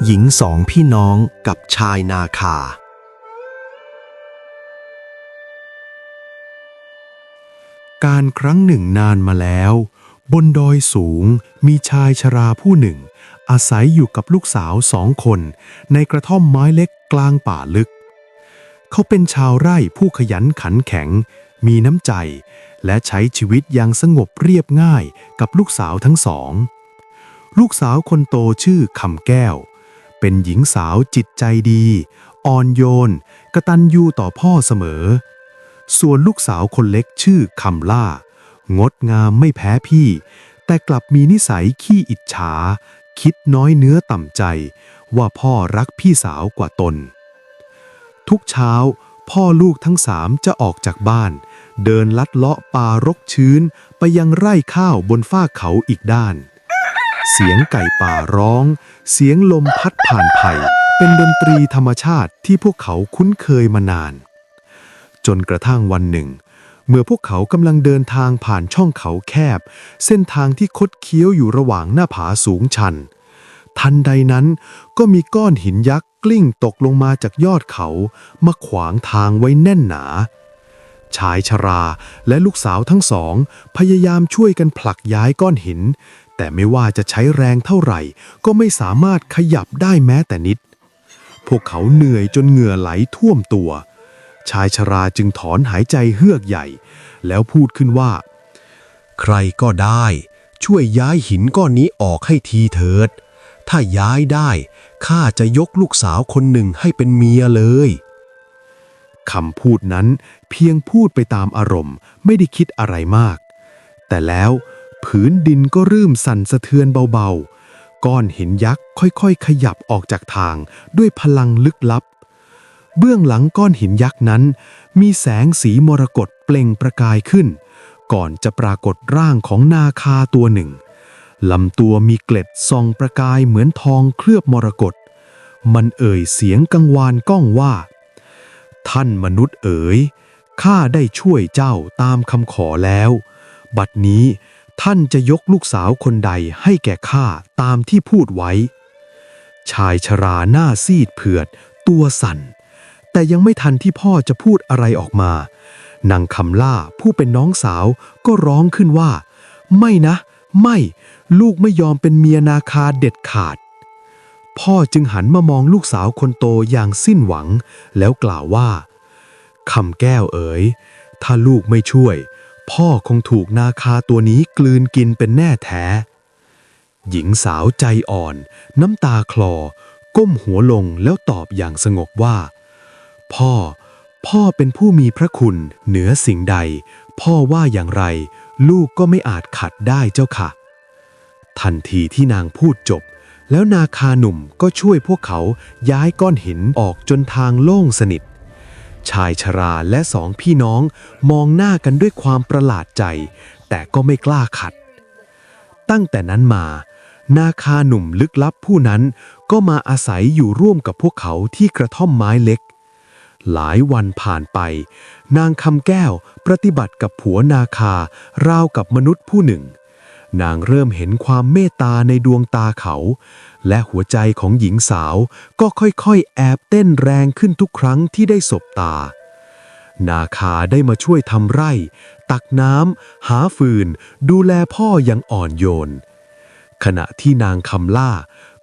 หญิงสองพี่น้องกับชายนาคาการครั้งหนึ่งนานมาแล้วบนดอยสูงมีชายชราผู้หนึ่งอาศัยอยู่กับลูกสาว2 คนในกระท่อมไม้เล็กกลางป่าลึกเขาเป็นชาวไร่ผู้ขยันขันแข็งมีน้ำใจและใช้ชีวิตอย่างสงบเรียบง่ายกับลูกสาวทั้งสองลูกสาวคนโตชื่อคำแก้วเป็นหญิงสาวจิตใจดีอ่อนโยนกตัญญูต่อพ่อเสมอส่วนลูกสาวคนเล็กชื่อคำล่างดงามไม่แพ้พี่แต่กลับมีนิสัยขี้อิจฉาคิดน้อยเนื้อต่ำใจว่าพ่อรักพี่สาวกว่าตนทุกเช้าพ่อลูกทั้ง3จะออกจากบ้านเดินลัดเลาะป่ารกชื้นไปยังไร่ข้าวบนฟากเขาอีกด้านเสียงไก่ป่าร้องเสียงลมพัดผ่านไผ่เป็นดนตรีธรรมชาติที่พวกเขาคุ้นเคยมานานจนกระทั่งวันหนึ่งเมื่อพวกเขากำลังเดินทางผ่านช่องเขาแคบเส้นทางที่คดเคี้ยวอยู่ระหว่างหน้าผาสูงชันทันใดนั้นก็มีก้อนหินยักษ์กลิ้งตกลงมาจากยอดเขามาขวางทางไว้แน่นหนาชายชราและลูกสาวทั้งสองพยายามช่วยกันผลักย้ายก้อนหินแต่ไม่ว่าจะใช้แรงเท่าไหร่ก็ไม่สามารถขยับได้แม้แต่นิดพวกเขาเหนื่อยจนเหงื่อไหลท่วมตัวชายชราจึงถอนหายใจเฮือกใหญ่แล้วพูดขึ้นว่าใครก็ได้ช่วยย้ายหินก้อนนี้ออกให้ทีเถิดถ้าย้ายได้ข้าจะยกลูกสาวคนหนึ่งให้เป็นเมียเลยคำพูดนั้นเพียงพูดไปตามอารมณ์ไม่ได้คิดอะไรมากแต่แล้วผืนดินก็เริ่มสั่นสะเทือนเบาๆก้อนหินยักษ์ค่อยๆขยับออกจากทางด้วยพลังลึกลับเบื้องหลังก้อนหินยักษ์นั้นมีแสงสีมรกตเปล่งประกายขึ้นก่อนจะปรากฏร่างของนาคาตัวหนึ่งลำตัวมีเกล็ดส่องประกายเหมือนทองเคลือบมรกตมันเอ่ยเสียงกังวานก้องว่าท่านมนุษย์เอ๋ยข้าได้ช่วยเจ้าตามคำขอแล้วบัดนี้ท่านจะยกลูกสาวคนใดให้แก่ข้าตามที่พูดไว้ชายชราหน้าซีดเผือดตัวสั่นแต่ยังไม่ทันที่พ่อจะพูดอะไรออกมานางคำล่าผู้เป็นน้องสาวก็ร้องขึ้นว่าไม่นะไม่ลูกไม่ยอมเป็นเมียนาคาเด็ดขาดพ่อจึงหันมามองลูกสาวคนโตอย่างสิ้นหวังแล้วกล่าวว่าคำแก้วเอ๋ยถ้าลูกไม่ช่วยพ่อคงถูกนาคาตัวนี้กลืนกินเป็นแน่แท้หญิงสาวใจอ่อนน้ำตาคลอก้มหัวลงแล้วตอบอย่างสงบว่าพ่อเป็นผู้มีพระคุณเหนือสิ่งใดพ่อว่าอย่างไรลูกก็ไม่อาจขัดได้เจ้าค่ะทันทีที่นางพูดจบแล้วนาคาหนุ่มก็ช่วยพวกเขาย้ายก้อนหินออกจนทางโล่งสนิทชายชราและ2 พี่น้องมองหน้ากันด้วยความประหลาดใจแต่ก็ไม่กล้าขัดตั้งแต่นั้นมานาคาหนุ่มลึกลับผู้นั้นก็มาอาศัยอยู่ร่วมกับพวกเขาที่กระท่อมไม้เล็กหลายวันผ่านไปนางคำแก้วปฏิบัติกับผัวนาคาราวกับมนุษย์ผู้หนึ่งนางเริ่มเห็นความเมตตาในดวงตาเขาและหัวใจของหญิงสาวก็ค่อยๆแอบเต้นแรงขึ้นทุกครั้งที่ได้สบตานาคาได้มาช่วยทำไร่ตักน้ำหาฟืนดูแลพ่ออย่างอ่อนโยนขณะที่นางคำล่า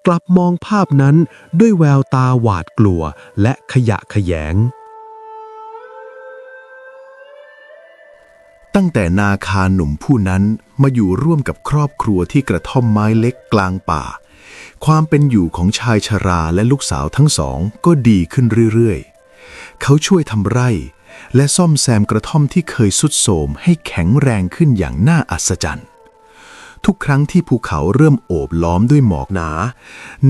กลับมองภาพนั้นด้วยแววตาหวาดกลัวและขยะแขยงตั้งแต่นาคาหนุ่มผู้นั้นมาอยู่ร่วมกับครอบครัวที่กระท่อมไม้เล็กกลางป่าความเป็นอยู่ของชายชราและลูกสาวทั้งสองก็ดีขึ้นเรื่อยๆเขาช่วยทำไร่และซ่อมแซมกระท่อมที่เคยทรุดโทรมให้แข็งแรงขึ้นอย่างน่าอัศจรรย์ทุกครั้งที่ภูเขาเริ่มโอบล้อมด้วยหมอกหนา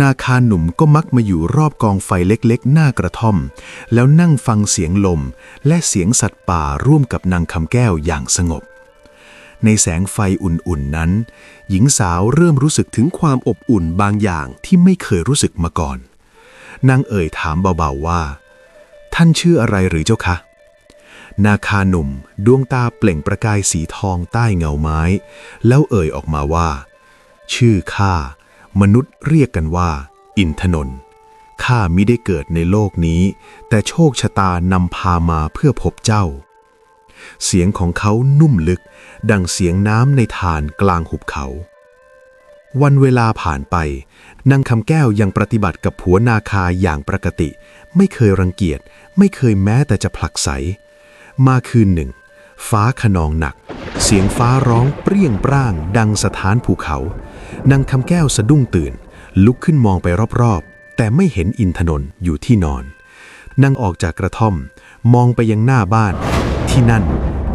นาคาหนุ่มก็มักมาอยู่รอบกองไฟเล็กๆหน้ากระท่อมแล้วนั่งฟังเสียงลมและเสียงสัตว์ป่าร่วมกับนางคำแก้วอย่างสงบในแสงไฟอุ่นๆนั้นหญิงสาวเริ่มรู้สึกถึงความอบอุ่นบางอย่างที่ไม่เคยรู้สึกมาก่อนนางเอ่ยถามเบาๆว่าท่านชื่ออะไรหรือเจ้าคะนาคาหนุ่มดวงตาเปล่งประกายสีทองใต้เงาไม้แล้วเอ่ยออกมาว่าชื่อข้ามนุษย์เรียกกันว่า อินทนนท์ข้ามิได้เกิดในโลกนี้แต่โชคชะตานำพามาเพื่อพบเจ้าเสียงของเขานุ่มลึกดังเสียงน้ำในถ่านกลางหุบเขาวันเวลาผ่านไปนางคำแก้วยังปฏิบัติกับผัวนาคาอย่างปกติไม่เคยรังเกียจไม่เคยแม้แต่จะผลักไสมาคืนหนึ่งฟ้าคะนองหนักเสียงฟ้าร้องเปรี้ยงปร้างดังสถานภูเขานางคำแก้วสะดุ้งตื่นลุกขึ้นมองไปรอบๆแต่ไม่เห็นอินทนนท์อยู่ที่นอนนางออกจากกระท่อมมองไปยังหน้าบ้านที่นั่น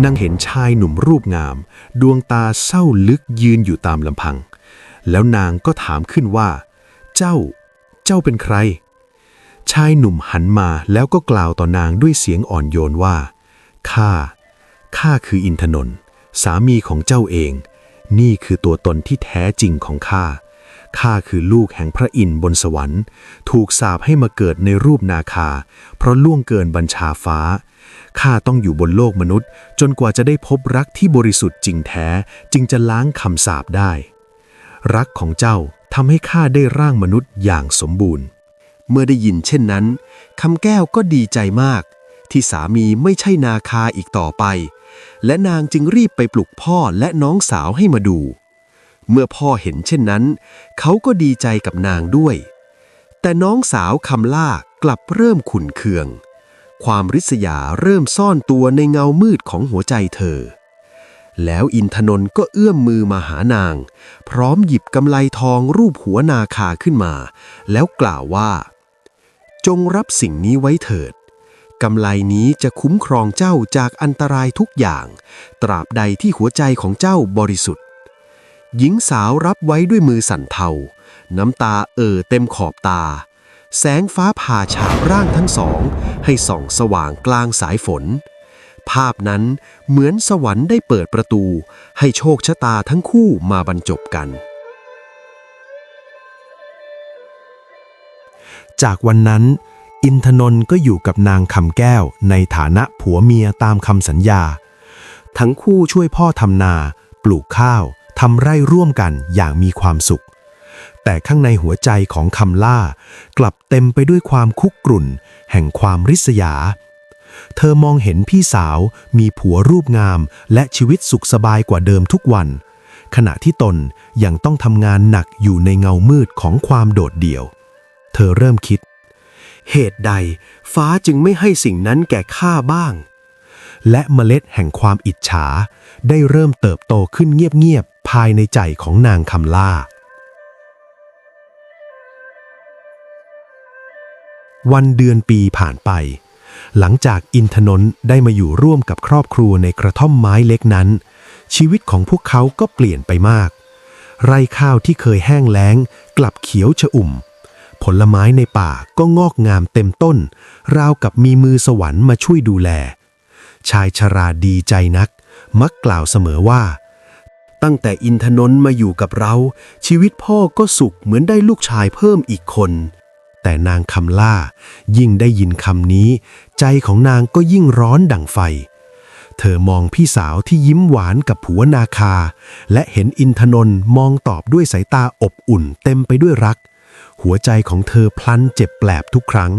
นางเห็นชายหนุ่มรูปงามดวงตาเศร้าลึกยืนอยู่ตามลำพังแล้วนางก็ถามขึ้นว่าเจ้าเป็นใครชายหนุ่มหันมาแล้วก็กล่าวต่อนางด้วยเสียงอ่อนโยนว่าข้าคืออินทนนท์สามีของเจ้าเองนี่คือตัวตนที่แท้จริงของข้าคือลูกแห่งพระอินทร์บนสวรรค์ถูกสาปให้มาเกิดในรูปนาคาเพราะล่วงเกินบัญชาฟ้าข้าต้องอยู่บนโลกมนุษย์จนกว่าจะได้พบรักที่บริสุทธิ์จริงแท้จึงจะล้างคำสาปได้รักของเจ้าทำให้ข้าได้ร่างมนุษย์อย่างสมบูรณ์เมื่อได้ยินเช่นนั้นคำแก้วก็ดีใจมากที่สามีไม่ใช่นาคาอีกต่อไปและนางจึงรีบไปปลุกพ่อและน้องสาวให้มาดูเมื่อพ่อเห็นเช่นนั้นเขาก็ดีใจกับนางด้วยแต่น้องสาวคำล่ากลับเริ่มขุ่นเคืองความริษยาเริ่มซ่อนตัวในเงามืดของหัวใจเธอแล้วอินทนนท์ก็เอื้อมมือมาหานางพร้อมหยิบกำไลทองรูปหัวนาคาขึ้นมาแล้วกล่าวว่าจงรับสิ่งนี้ไว้เถิดกำไลนี้จะคุ้มครองเจ้าจากอันตรายทุกอย่างตราบใดที่หัวใจของเจ้าบริสุทธิ์หญิงสาวรับไว้ด้วยมือสั่นเทาน้ำตาเต็มขอบตาแสงฟ้าผ่าฉาบร่างทั้งสองให้ส่องสว่างกลางสายฝนภาพนั้นเหมือนสวรรค์ได้เปิดประตูให้โชคชะตาทั้งคู่มาบรรจบกันจากวันนั้นอินทนนท์ก็อยู่กับนางคำแก้วในฐานะผัวเมียตามคำสัญญาทั้งคู่ช่วยพ่อทำนาปลูกข้าวทำไร่ร่วมกันอย่างมีความสุขแต่ข้างในหัวใจของคำล่ากลับเต็มไปด้วยความคุกรุ่นแห่งความริษยาเธอมองเห็นพี่สาวมีผัวรูปงามและชีวิตสุขสบายกว่าเดิมทุกวันขณะที่ตนยังต้องทำงานหนักอยู่ในเงามืดของความโดดเดี่ยวเธอเริ่มคิดเหตุใดฟ้าจึงไม่ให้สิ่งนั้นแก่ข้าบ้างและเมล็ดแห่งความอิจฉาได้เริ่มเติบโตขึ้นเงียบๆภายในใจของนางคำล่าวันเดือนปีผ่านไปหลังจากอินทนนท์ได้มาอยู่ร่วมกับครอบครัวในกระท่อมไม้เล็กนั้นชีวิตของพวกเขาก็เปลี่ยนไปมากไร่ข้าวที่เคยแห้งแล้งกลับเขียวชอุ่มผลไม้ในป่าก็งอกงามเต็มต้นราวกับมีมือสวรรค์มาช่วยดูแลชายชราดีใจนักมักกล่าวเสมอว่าตั้งแต่อินทนนท์มาอยู่กับเราชีวิตพ่อก็สุขเหมือนได้ลูกชายเพิ่มอีกคนแต่นางคำล่ายิ่งได้ยินคำนี้ใจของนางก็ยิ่งร้อนดั่งไฟเธอมองพี่สาวที่ยิ้มหวานกับผัวนาคาและเห็นอินทนนท์มองตอบด้วยสายตาอบอุ่นเต็มไปด้วยรักหัวใจของเธอพลันเจ็บแปลบทุกครั้ง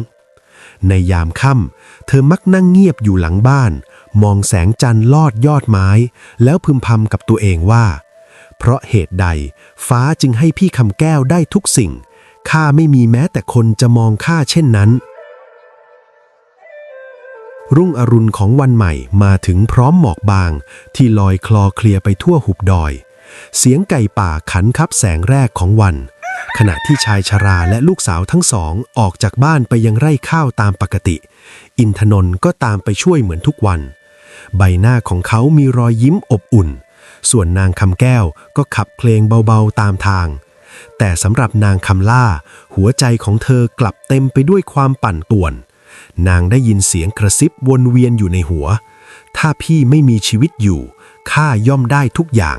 ในยามค่ำเธอมักนั่งเงียบอยู่หลังบ้านมองแสงจันทร์ลอดยอดไม้แล้วพึมพำกับตัวเองว่าเพราะเหตุใดฟ้าจึงให้พี่คำแก้วได้ทุกสิ่งข้าไม่มีแม้แต่คนจะมองข้าเช่นนั้นรุ่งอรุณของวันใหม่มาถึงพร้อมหมอกบางที่ลอยคลอเคลียไปทั่วหุบดอยเสียงไก่ป่าขันคับแสงแรกของวันขณะที่ชายชราและลูกสาวทั้งสองออกจากบ้านไปยังไร่ข้าวตามปกติอินทนนท์ก็ตามไปช่วยเหมือนทุกวันใบหน้าของเขามีรอยยิ้มอบอุ่นส่วนนางคำแก้วก็ขับเพลงเบาๆตามทางแต่สำหรับนางคำล่าหัวใจของเธอกลับเต็มไปด้วยความปั่นป่วนนางได้ยินเสียงกระซิบวนเวียนอยู่ในหัวถ้าพี่ไม่มีชีวิตอยู่ข้าย่อมได้ทุกอย่าง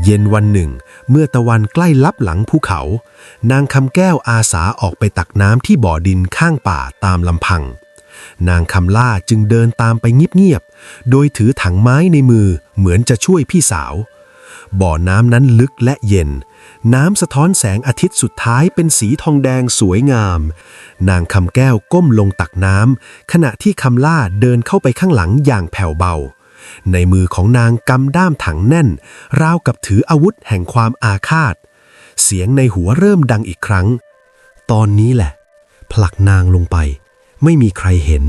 เย็นวันหนึ่งเมื่อตะวันใกล้ลับหลังภูเขานางคำแก้วอาสาออกไปตักน้ำที่บ่อดินข้างป่าตามลำพังนางคำล่าจึงเดินตามไปเงียบๆโดยถือถังไม้ในมือเหมือนจะช่วยพี่สาว บ่อน้ำนั้นลึกและเย็นน้ำสะท้อนแสงอาทิตย์สุดท้ายเป็นสีทองแดงสวยงามนางคำแก้วก้มลงตักน้ำขณะที่คำล่าเดินเข้าไปข้างหลังอย่างแผ่วเบาในมือของนางกำด้ามถังแน่นราวกับถืออาวุธแห่งความอาฆาตเสียงในหัวเริ่มดังอีกครั้งตอนนี้แหละผลักนางลงไปไม่มีใครเห็น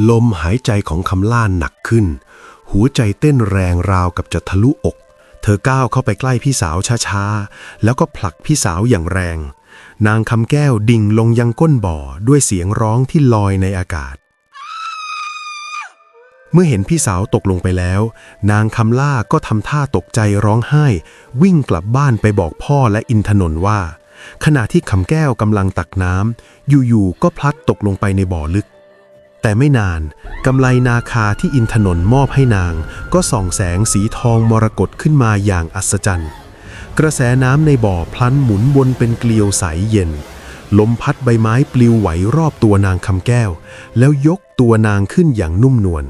ลมหายใจของคำล่าหนักขึ้นหัวใจเต้นแรงราวกับจะทะลุอกเธอก้าวเข้าไปใกล้พี่สาวช้าๆแล้วก็ผลักพี่สาวอย่างแรงนางคำแก้วดิ่งลงยังก้นบ่อด้วยเสียงร้องที่ลอยในอากาศเมื่อเห็นพี่สาวตกลงไปแล้วนางคำล่าก็ทำท่าตกใจร้องไห้วิ่งกลับบ้านไปบอกพ่อและอินทนนท์ว่าขณะที่คำแก้วกำลังตักน้ำอยู่ๆก็พลัดตกลงไปในบ่อลึกแต่ไม่นานกำไลนาคาที่อินทนนท์มอบให้นางก็ส่องแสงสีทองมรกตขึ้นมาอย่างอัศจรรย์กระแสน้ำในบ่อพลันหมุนวนเป็นเกลียวใสเย็นลมพัดใบไม้ปลิวไหวรอบตัวนางคำแก้วแล้วยกตัวนางขึ้นอย่างนุ่มนวล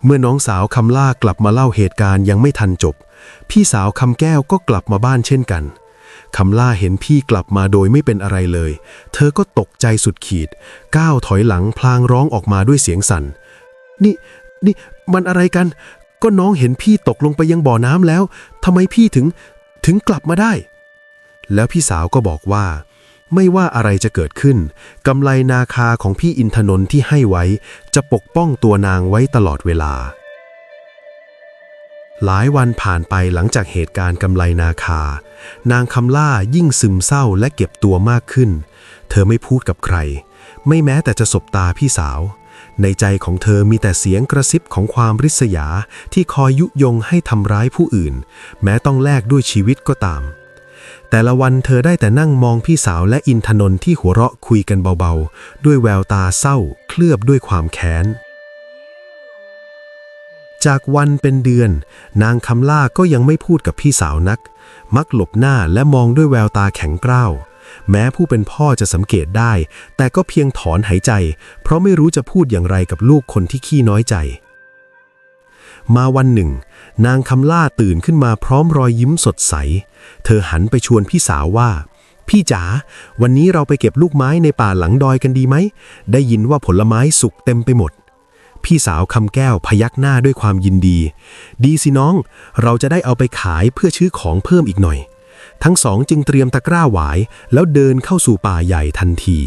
เมื่อน้องสาวคำล่ากลับมาเล่าเหตุการณ์ยังไม่ทันจบพี่สาวคำแก้วก็กลับมาบ้านเช่นกันคำล่าเห็นพี่กลับมาโดยไม่เป็นอะไรเลยเธอก็ตกใจสุดขีดก้าวถอยหลังพลางร้องออกมาด้วยเสียงสั่นนี่มันอะไรกันก็น้องเห็นพี่ตกลงไปยังบ่อน้ำแล้วทำไมพี่ถึงกลับมาได้แล้วพี่สาวก็บอกว่าไม่ว่าอะไรจะเกิดขึ้นกำไลนาคาของพี่อินทนนท์ที่ให้ไว้จะปกป้องตัวนางไว้ตลอดเวลาหลายวันผ่านไปหลังจากเหตุการณ์กำไลนาคานางคำล่ายิ่งซึมเศร้าและเก็บตัวมากขึ้นเธอไม่พูดกับใครไม่แม้แต่จะสบตาพี่สาวในใจของเธอมีแต่เสียงกระซิบของความริษยาที่คอยยุยงให้ทำร้ายผู้อื่นแม้ต้องแลกด้วยชีวิตก็ตามแต่ละวันเธอได้แต่นั่งมองพี่สาวและอินทนนท์ที่หัวเราะคุยกันเบาๆด้วยแววตาเศร้าเคลือบด้วยความแค้นจากวันเป็นเดือนนางคำล่าก็ยังไม่พูดกับพี่สาวนักมักหลบหน้าและมองด้วยแววตาแข็งกร้าวแม้ผู้เป็นพ่อจะสังเกตได้แต่ก็เพียงถอนหายใจเพราะไม่รู้จะพูดอย่างไรกับลูกคนที่ขี้น้อยใจมาวันหนึ่งนางคำล่าตื่นขึ้นมาพร้อมรอยยิ้มสดใสเธอหันไปชวนพี่สาวว่าพี่จ๋าวันนี้เราไปเก็บลูกไม้ในป่าหลังดอยกันดีไหมได้ยินว่าผลไม้สุกเต็มไปหมดพี่สาวคำแก้วพยักหน้าด้วยความยินดีดีสิน้องเราจะได้เอาไปขายเพื่อซื้อของเพิ่มอีกหน่อยทั้งสองจึงเตรียมตะกร้าหวายแล้วเดินเข้าสู่ป่าใหญ่ทันที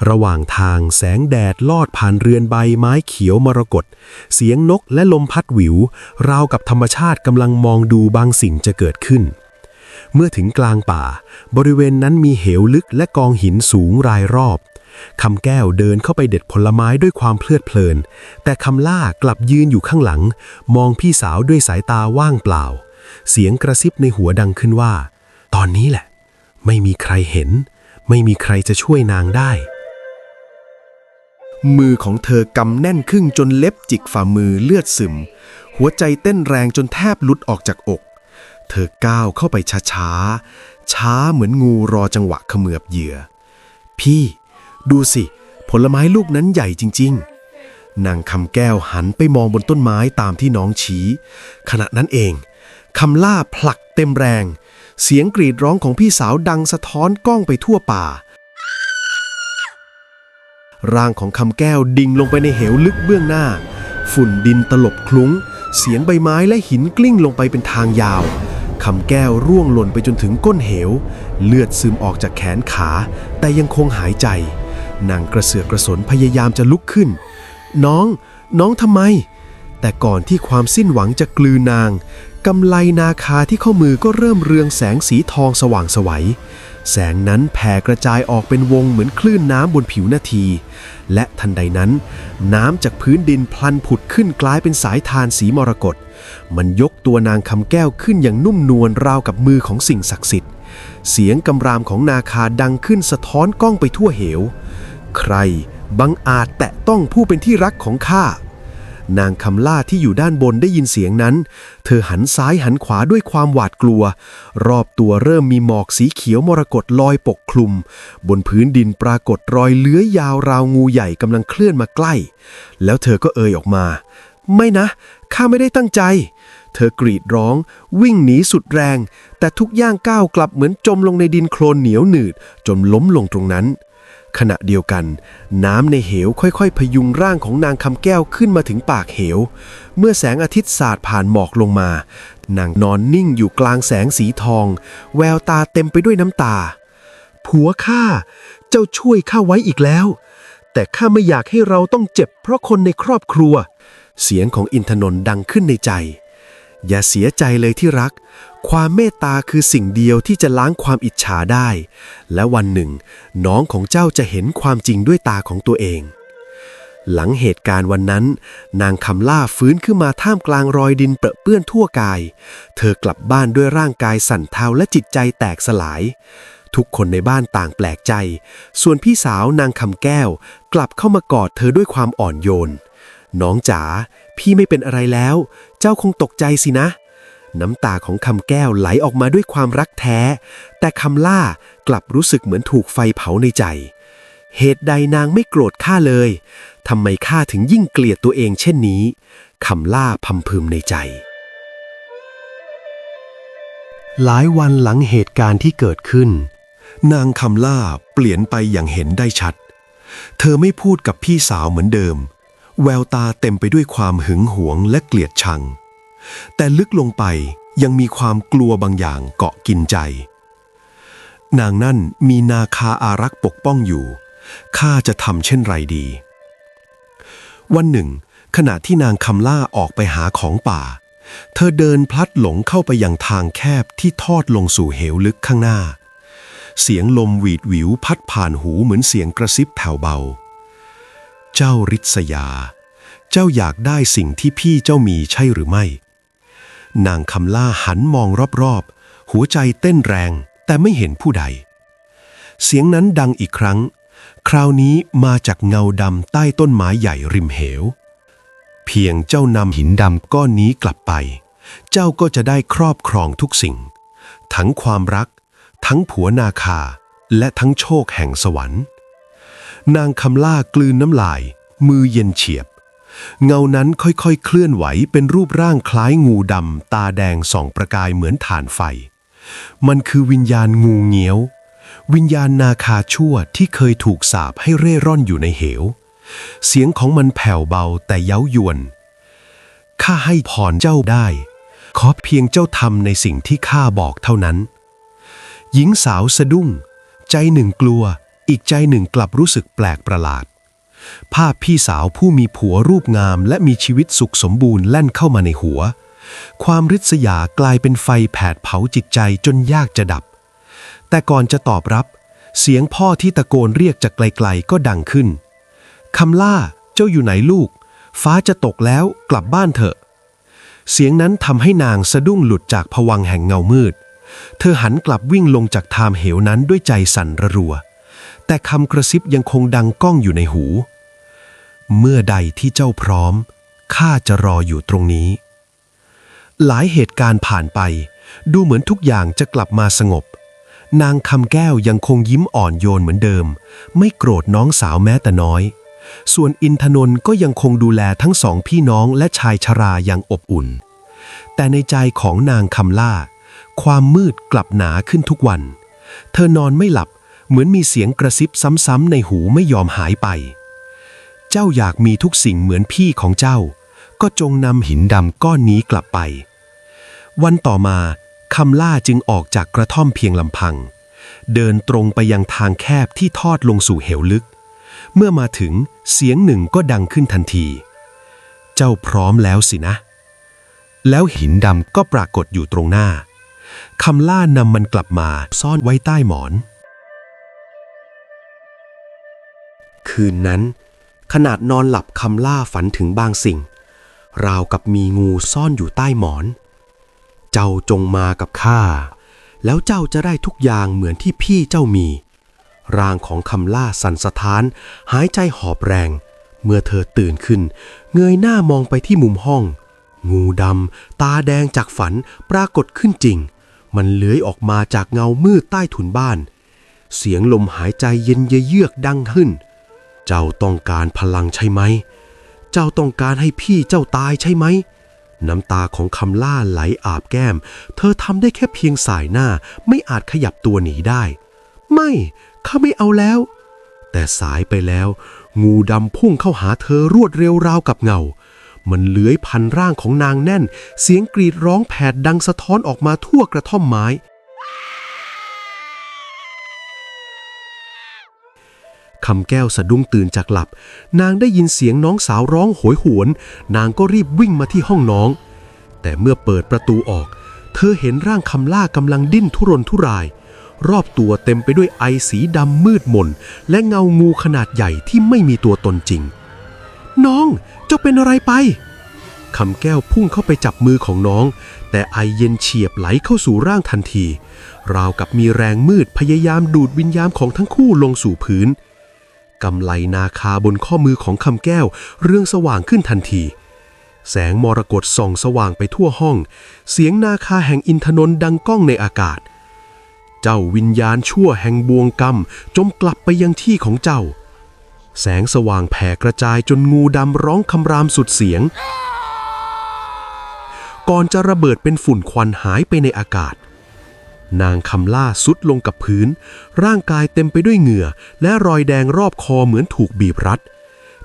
ระหว่างทางแสงแดดลอดผ่านเรือนใบไม้เขียวมรกตเสียงนกและลมพัดหวิวราวกับธรรมชาติกำลังมองดูบางสิ่งจะเกิดขึ้นเมื่อถึงกลางป่าบริเวณนั้นมีเหวลึกและกองหินสูงรายรอบคำแก้วเดินเข้าไปเด็ดผลไม้ด้วยความเพลิดเพลินแต่คำล่ากลับยืนอยู่ข้างหลังมองพี่สาวด้วยสายตาว่างเปล่าเสียงกระซิบในหัวดังขึ้นว่าตอนนี้แหละไม่มีใครเห็นไม่มีใครจะช่วยนางได้มือของเธอกำแน่นขึ้นจนเล็บจิกฝ่ามือเลือดซึมหัวใจเต้นแรงจนแทบหลุดออกจากอกเธอก้าวเข้าไปช้าเหมือนงูรอจังหวะเขมือบเหยื่อพี่ดูสิผลไม้ลูกนั้นใหญ่จริงๆนางคำแก้วหันไปมองบนต้นไม้ตามที่น้องชี้ขณะนั้นเองคำล่าผลักเต็มแรงเสียงกรีดร้องของพี่สาวดังสะท้อนก้องไปทั่วป่าร่างของคำแก้วดิ่งลงไปในเหวลึกเบื้องหน้าฝุ่นดินตลบคลุ้งเสียงใบไม้และหินกลิ้งลงไปเป็นทางยาวคำแก้วร่วงหล่นไปจนถึงก้นเหวเลือดซึมออกจากแขนขาแต่ยังคงหายใจนางกระเสือกกระสนพยายามจะลุกขึ้นน้องทำไมแต่ก่อนที่ความสิ้นหวังจะกลืนนางกำไลนาคาที่ข้อมือก็เริ่มเรืองแสงสีทองสว่างไสวแสงนั้นแผ่กระจายออกเป็นวงเหมือนคลื่นน้ำบนผิวนาทีและทันใดนั้นน้ำจากพื้นดินพลันผุดขึ้นกลายเป็นสายทานสีมรกตมันยกตัวนางคำแก้วขึ้นอย่างนุ่มนวลราวกับมือของสิ่งศักดิ์สิทธิ์เสียงกำรามของนาคาดังขึ้นสะท้อนก้องไปทั่วเหวใครบังอาจแตะต้องผู้เป็นที่รักของข้านางคำล่าที่อยู่ด้านบนได้ยินเสียงนั้นเธอหันซ้ายหันขวาด้วยความหวาดกลัวรอบตัวเริ่มมีหมอกสีเขียวมรกตลอยปกคลุมบนพื้นดินปรากฏรอยเลื้อยยาวราวงูใหญ่กำลังเคลื่อนมาใกล้แล้วเธอก็เอ่ยออกมา ไม่นะข้าไม่ได้ตั้งใจเธอกรีดร้องวิ่งหนีสุดแรงแต่ทุกย่างก้าวกลับเหมือนจมลงในดินโคลนเหนียวหนืดจนล้มลงตรงนั้นขณะเดียวกันน้ำในเหวค่อยๆพยุงร่างของนางคำแก้วขึ้นมาถึงปากเหวเมื่อแสงอาทิตย์สาดผ่านหมอกลงมานางนอนนิ่งอยู่กลางแสงสีทองแววตาเต็มไปด้วยน้ำตาผัวข้าเจ้าช่วยข้าไว้อีกแล้วแต่ข้าไม่อยากให้เราต้องเจ็บเพราะคนในครอบครัวเสียงของอินทนนท์ดังขึ้นในใจอย่าเสียใจเลยที่รักความเมตตาคือสิ่งเดียวที่จะล้างความอิจฉาได้และวันหนึ่งน้องของเจ้าจะเห็นความจริงด้วยตาของตัวเองหลังเหตุการณ์วันนั้นนางคำล่าฟื้นขึ้นมาท่ามกลางรอยดินเปรอะเปื้อนทั่วกายเธอกลับบ้านด้วยร่างกายสั่นเทาและจิตใจแตกสลายทุกคนในบ้านต่างแปลกใจส่วนพี่สาวนางคำแก้วกลับเข้ามากอดเธอด้วยความอ่อนโยนน้องจ๋าพี่ไม่เป็นอะไรแล้วเจ้าคงตกใจสินะน้ำตาของคำแก้วไหลออกมาด้วยความรักแท้แต่คำล่ากลับรู้สึกเหมือนถูกไฟเผาในใจเหตุใดนางไม่โกรธข้าเลยทำไมข้าถึงยิ่งเกลียดตัวเองเช่นนี้คำล่าพำพึมในใจหลายวันหลังเหตุการณ์ที่เกิดขึ้นนางคำล่าเปลี่ยนไปอย่างเห็นได้ชัดเธอไม่พูดกับพี่สาวเหมือนเดิมแววตาเต็มไปด้วยความหึงหวงและเกลียดชังแต่ลึกลงไปยังมีความกลัวบางอย่างเกาะกินใจนางนั่นมีนาคาอารักษ์ปกป้องอยู่ข้าจะทำเช่นไรดีวันหนึ่งขณะที่นางคำล่าออกไปหาของป่าเธอเดินพลัดหลงเข้าไปยังทางแคบที่ทอดลงสู่เหวลึกข้างหน้าเสียงลมหวีดหวิวพัดผ่านหูเหมือนเสียงกระซิบแผ่วเบาเจ้าริษยาเจ้าอยากได้สิ่งที่พี่เจ้ามีใช่หรือไม่นางคำล่าหันมองรอบๆหัวใจเต้นแรงแต่ไม่เห็นผู้ใดเสียงนั้นดังอีกครั้งคราวนี้มาจากเงาดำใต้ต้นไม้ใหญ่ริมเหวเพียงเจ้านำหินดำก้อนนี้กลับไปเจ้าก็จะได้ครอบครองทุกสิ่งทั้งความรักทั้งผัวนาคาและทั้งโชคแห่งสวรรค์นางคำล่ากลืนน้ำลายมือเย็นเฉียบเงานั้นค่อยๆเคลื่อนไหวเป็นรูปร่างคล้ายงูดำตาแดงส่องประกายเหมือนถ่านไฟมันคือวิญญาณงูเงี้ยววิญญาณนาคาชั่วที่เคยถูกสาปให้เร่ร่อนอยู่ในเหวเสียงของมันแผ่วเบาแต่เย้ายวนข้าให้พรเจ้าได้ขอเพียงเจ้าทำในสิ่งที่ข้าบอกเท่านั้นหญิงสาวสะดุ้งใจหนึ่งกลัวอีกใจหนึ่งกลับรู้สึกแปลกประหลาดภาพพี่สาวผู้มีผัวรูปงามและมีชีวิตสุขสมบูรณ์แล่นเข้ามาในหัวความริษยากลายเป็นไฟแผดเผาจิตใจจนยากจะดับแต่ก่อนจะตอบรับเสียงพ่อที่ตะโกนเรียกจากไกลๆก็ดังขึ้นคำล่าเจ้าอยู่ไหนลูกฟ้าจะตกแล้วกลับบ้านเถอะเสียงนั้นทำให้นางสะดุ้งหลุดจากภวังค์แห่งเงามืดเธอหันกลับวิ่งลงจากทามเหวนั้นด้วยใจสั่นระรัวแต่คำกระซิบยังคงดังก้องอยู่ในหูเมื่อใดที่เจ้าพร้อมข้าจะรออยู่ตรงนี้หลายเหตุการณ์ผ่านไปดูเหมือนทุกอย่างจะกลับมาสงบนางคำแก้วยังคงยิ้มอ่อนโยนเหมือนเดิมไม่โกรธน้องสาวแม้แต่น้อยส่วนอินทนนท์ก็ยังคงดูแลทั้งสองพี่น้องและชายชราอย่างอบอุ่นแต่ในใจของนางคำล่าความมืดกลับหนาขึ้นทุกวันเธอนอนไม่หลับเหมือนมีเสียงกระซิบซ้ำๆในหูไม่ยอมหายไปเจ้าอยากมีทุกสิ่งเหมือนพี่ของเจ้าก็จงนำหินดำก้อนนี้กลับไปวันต่อมาคำล่าจึงออกจากกระท่อมเพียงลำพังเดินตรงไปยังทางแคบที่ทอดลงสู่เหวลึกเมื่อมาถึงเสียงหนึ่งก็ดังขึ้นทันทีเจ้าพร้อมแล้วสินะแล้วหินดำก็ปรากฏอยู่ตรงหน้าคำล่านำมันกลับมาซ่อนไว้ใต้หมอนคืนนั้นขนาดนอนหลับคำล่าฝันถึงบางสิ่งราวกับมีงูซ่อนอยู่ใต้หมอนเจ้าจงมากับข้าแล้วเจ้าจะได้ทุกอย่างเหมือนที่พี่เจ้ามีร่างของคำล่าสั่นสะท้านหายใจหอบแรงเมื่อเธอตื่นขึ้นเงยหน้ามองไปที่มุมห้องงูดำตาแดงจากฝันปรากฏขึ้นจริงมันเลื้อยออกมาจากเงามืดใต้ถุนบ้านเสียงลมหายใจเย็นเยือกดังขึ้นเจ้าต้องการพลังใช่ไหม เจ้าต้องการให้พี่เจ้าตายใช่ไหมน้ำตาของคำล่าไหลอาบแก้มเธอทำได้แค่เพียงสายหน้าไม่อาจขยับตัวหนีได้ไม่ข้าไม่เอาแล้วแต่สายไปแล้วงูดำพุ่งเข้าหาเธอรวดเร็วราวกับเงามันเลื้อยพันร่างของนางแน่นเสียงกรีดร้องแผดดังสะท้อนออกมาทั่วกระท่อมไม้คำแก้วสะดุ้งตื่นจากหลับนางได้ยินเสียงน้องสาวร้องโหยหวนนางก็รีบวิ่งมาที่ห้องน้องแต่เมื่อเปิดประตูออกเธอเห็นร่างคำล่ากำลังดิ้นทุรนทุรายรอบตัวเต็มไปด้วยไอสีดำมืดมนและเงางูขนาดใหญ่ที่ไม่มีตัวตนจริงน้องเจ้าเป็นอะไรไปคำแก้วพุ่งเข้าไปจับมือของน้องแต่ไอเย็นเฉียบไหลเข้าสู่ร่างทันทีราวกับมีแรงมืดพยายามดูดวิญญาณของทั้งคู่ลงสู่พื้นกำไลนาคาบนข้อมือของคำแก้วเรืองสว่างขึ้นทันทีแสงมรกตส่องสว่างไปทั่วห้องเสียงนาคาแห่งอินทนนท์ดังก้องในอากาศเจ้าวิญญาณชั่วแห่งบ่วงกรรมจมกลับไปยังที่ของเจ้าแสงสว่างแผ่กระจายจนงูดำร้องคำรามสุดเสียงก่อนจะระเบิดเป็นฝุ่นควันหายไปในอากาศนางคำล่าสุดลงกับพื้นร่างกายเต็มไปด้วยเหงื่อและรอยแดงรอบคอเหมือนถูกบีบรัด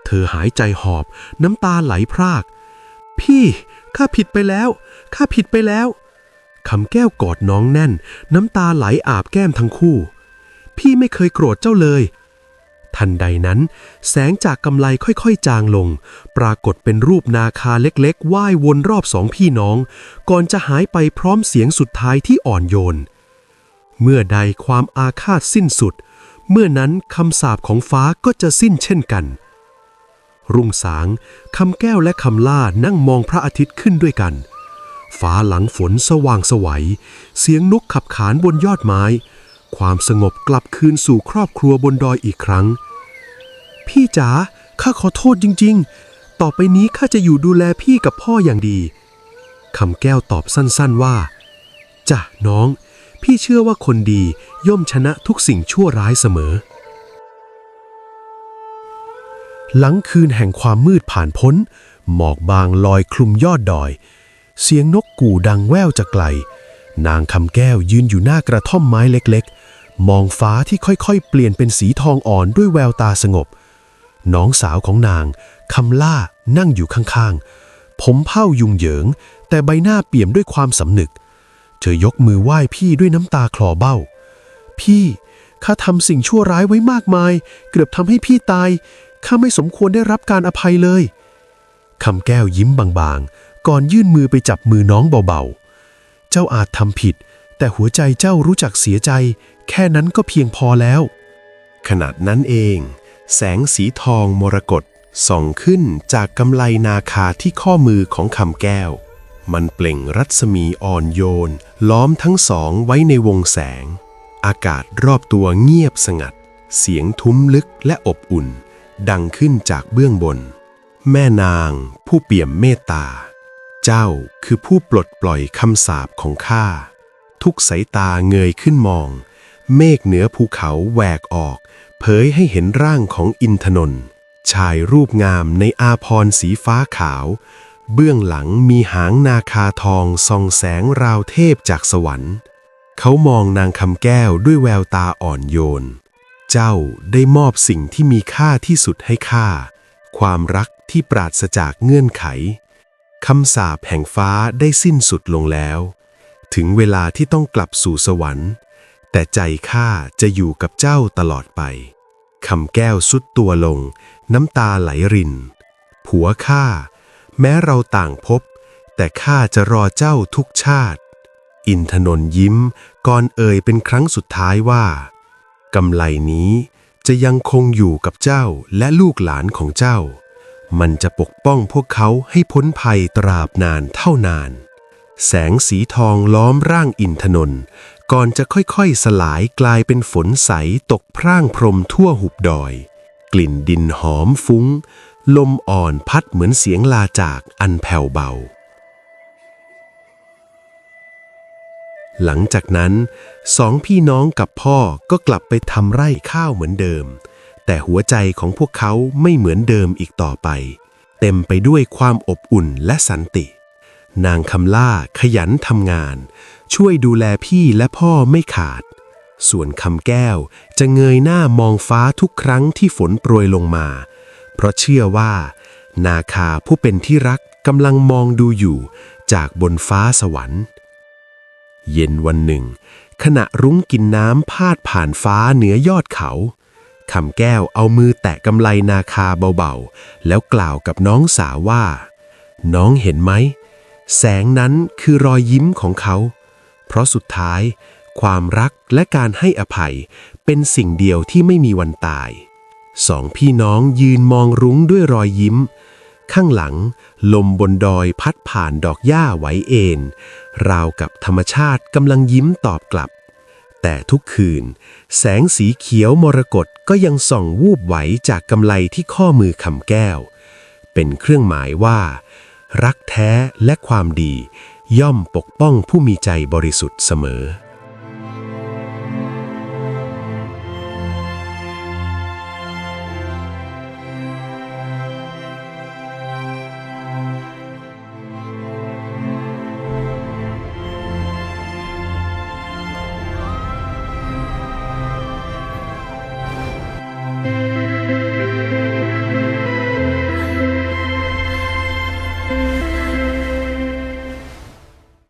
เธอหายใจหอบน้ำตาไหลพรากพี่ข้าผิดไปแล้วข้าผิดไปแล้วคำแก้วกอดน้องแน่นน้ำตาไหลอาบแก้มทั้งคู่พี่ไม่เคยโกรธเจ้าเลยทันใดนั้นแสงจากกำไลค่อยๆจางลงปรากฏเป็นรูปนาคาเล็กๆว่ายวนรอบสองพี่น้องก่อนจะหายไปพร้อมเสียงสุดท้ายที่อ่อนโยนเมื่อใดความอาฆาตสิ้นสุดเมื่อนั้นคำสาปของฟ้าก็จะสิ้นเช่นกันรุ่งสางคำแก้วและคำล่านั่งมองพระอาทิตย์ขึ้นด้วยกันฟ้าหลังฝนสว่างไสวเสียงนกขับขานบนยอดไม้ความสงบกลับคืนสู่ครอบครัวบนดอยอีกครั้งพี่จ๋าข้าขอโทษจริงๆต่อไปนี้ข้าจะอยู่ดูแลพี่กับพ่ออย่างดีคำแก้วตอบสั้นๆว่าจ้ะน้องพี่เชื่อว่าคนดีย่อมชนะทุกสิ่งชั่วร้ายเสมอหลังคืนแห่งความมืดผ่านพ้นหมอกบางลอยคลุมยอดดอยเสียงนกกู่ดังแว่วจากไกลนางคำแก้วยืนอยู่หน้ากระท่อมไม้เล็กๆมองฟ้าที่ค่อยๆเปลี่ยนเป็นสีทองอ่อนด้วยแววตาสงบน้องสาวของนางคำล่านั่งอยู่ข้างๆผมเผ้ายุงเหยิงแต่ใบหน้าเปี่ยมด้วยความสำนึกเธอยกมือไหว้พี่ด้วยน้ำตาคลอเบ้าพี่ข้าทำสิ่งชั่วร้ายไว้มากมายเกือบทำให้พี่ตายข้าไม่สมควรได้รับการอภัยเลยคำแก้วยิ้มบางๆก่อนยื่นมือไปจับมือน้องเบาๆเจ้าอาจทำผิดแต่หัวใจเจ้ารู้จักเสียใจแค่นั้นก็เพียงพอแล้วขณะนั้นเองแสงสีทองมรกตส่องขึ้นจากกำไลนาคาที่ข้อมือของคำแก้วมันเปล่งรัศมีอ่อนโยนล้อมทั้งสองไว้ในวงแสงอากาศรอบตัวเงียบสงัดเสียงทุ้มลึกและอบอุ่นดังขึ้นจากเบื้องบนแม่นางผู้เปี่ยมเมตตาเจ้าคือผู้ปลดปล่อยคำสาปของข้าทุกสายตาเงยขึ้นมองเมฆเหนือภูเขาแหวกออกเผยให้เห็นร่างของอินทนนท์ชายรูปงามในอาภรณ์สีฟ้าขาวเบื้องหลังมีหางนาคาทองส่องแสงราวเทพจากสวรรค์เขามองนางคำแก้วด้วยแววตาอ่อนโยนเจ้าได้มอบสิ่งที่มีค่าที่สุดให้ข้าความรักที่ปราศจากเงื่อนไขคำสาปแห่งฟ้าได้สิ้นสุดลงแล้วถึงเวลาที่ต้องกลับสู่สวรรค์แต่ใจข้าจะอยู่กับเจ้าตลอดไปคำแก้วสุดตัวลงน้ำตาไหลรินผัวข้าแม้เราต่างพบแต่ข้าจะรอเจ้าทุกชาติอินทนนท์ยิ้มก่อนเอ่ยเป็นครั้งสุดท้ายว่ากำไลนี้จะยังคงอยู่กับเจ้าและลูกหลานของเจ้ามันจะปกป้องพวกเขาให้พ้นภัยตราบนานเท่านานแสงสีทองล้อมร่างอินทนนท์ก่อนจะค่อยๆสลายกลายเป็นฝนใสตกพร่างพรมทั่วหุบดอยกลิ่นดินหอมฟุ้งลมอ่อนพัดเหมือนเสียงลาจากอันแผ่วเบาหลังจากนั้นสองพี่น้องกับพ่อก็กลับไปทำไร่ข้าวเหมือนเดิมแต่หัวใจของพวกเขาไม่เหมือนเดิมอีกต่อไป เต็มไปด้วยความอบอุ่นและสันติ นางคำล่าขยันทำงานช่วยดูแลพี่และพ่อไม่ขาดส่วนคำแก้วจะเงยหน้ามองฟ้าทุกครั้งที่ฝนโปรยลงมาเพราะเชื่อว่านาคาผู้เป็นที่รักกำลังมองดูอยู่จากบนฟ้าสวรรค์เย็นวันหนึ่งขณะรุ้งกินน้ำพาดผ่านฟ้าเหนือยอดเขาคำแก้วเอามือแตะกำไลนาคาเบาๆแล้วกล่าวกับน้องสาวว่าน้องเห็นไหมแสงนั้นคือรอยยิ้มของเขาเพราะสุดท้ายความรักและการให้อภัยเป็นสิ่งเดียวที่ไม่มีวันตายสองพี่น้องยืนมองรุ้งด้วยรอยยิ้มข้างหลังลมบนดอยพัดผ่านดอกหญ้าไหวเอ็นราวกับธรรมชาติกำลังยิ้มตอบกลับแต่ทุกคืนแสงสีเขียวมรกตก็ยังส่องวูบไหวจากกำไลที่ข้อมือคำแก้วเป็นเครื่องหมายว่ารักแท้และความดีย่อมปกป้องผู้มีใจบริสุทธิ์เสมอ